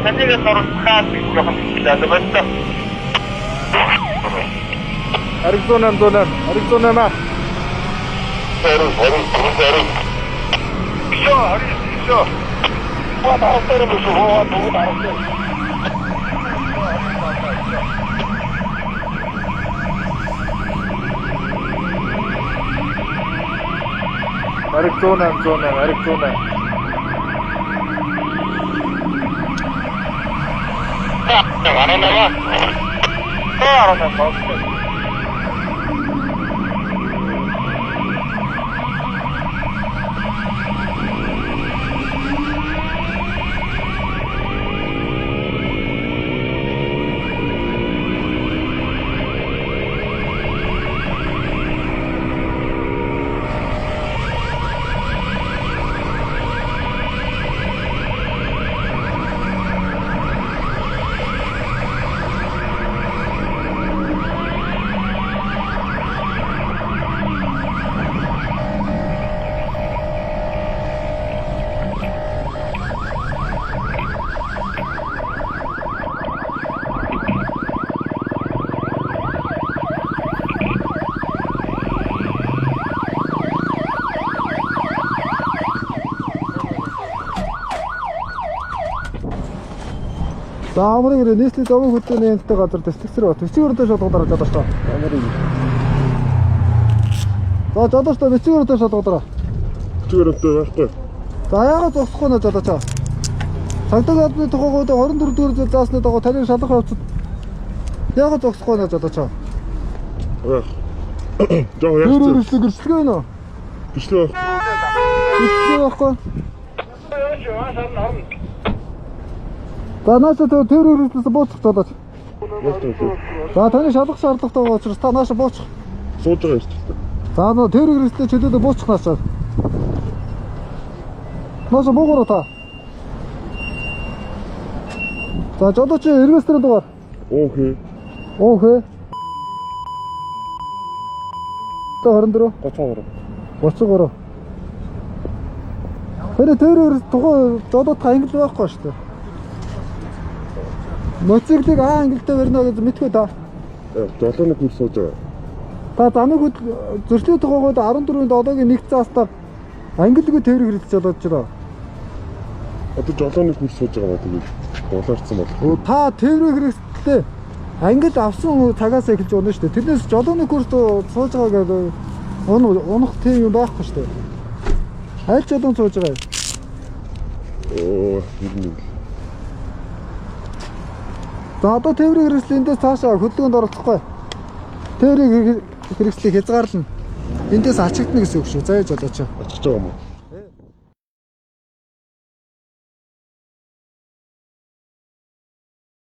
Санийгээс орохад жоохон хэлээд байна. Аризона маа. Всё. Вот автором вот. Аризона. За амрын гэрээ нийслэлийн зовын хөдөлгөөний янзтай газар дэслэгсэр бат. Бичигөрөдөө шалгуулаарай жадаж та. Амрын. За жадаж та бичигөрөдөө шалгуулаарай. Бичигөрөдөө байхгүй. За яагаад зогсохгүй нэ жадаж та. Цагдаа гадны тухайд 24 дөрөв зээл заасны дагуу таны шалгах явцад яагаад зогсохгүй нэ жадаж та. Жоо яах вэ? Гэрчлэг байна уу? Гэрчлэг байхгүй. За нааша тэр үргэлжлээс буучих жадаж. За таны шалгах шаардлагатай учраас та нааша буучих. Сууж байгаа юм шүү дээ. За нөө тэр үргэлжлээс чөлөөдөө буучих нааша. Нааша буугаараа та. За жадаж эргээстрийн дугаар. Окей. 24 33. Тэр үргэлж тухай жадаж та англи байхгүй шүү дээ. Моциклыг ангилтай барина гэж мэдгүй та. Жолооны курс сууж байгаа. Та замыг зөрчлийн тухайд 14-нд одоогийн нэг цаастаа ангилгүй тээврийг хэрэглэж чадаад байна. Одоо жолооны курс сууж байгаа тэгээд дулаарцсан бол. Та тээврийг хэрэглэхдээ ангил авсан цагаас эхэлж унаа шүү дээ. Тэрнээс жолооны курс сууж байгаа гэдэг унах тийм юм байхгүй шүү дээ. Аль ч жолоон сууж байгаа юм. Юу. За одоо тээврийн хэрэгслээ эндээс цаашаа хөдөлгөөнд оролцохгүй. Тээврийн хэрэгслийг хязгаарлана. Эндээс ачигдана гэсэн үг шүү. За яаж болооч. Ачиж байгаа юм уу?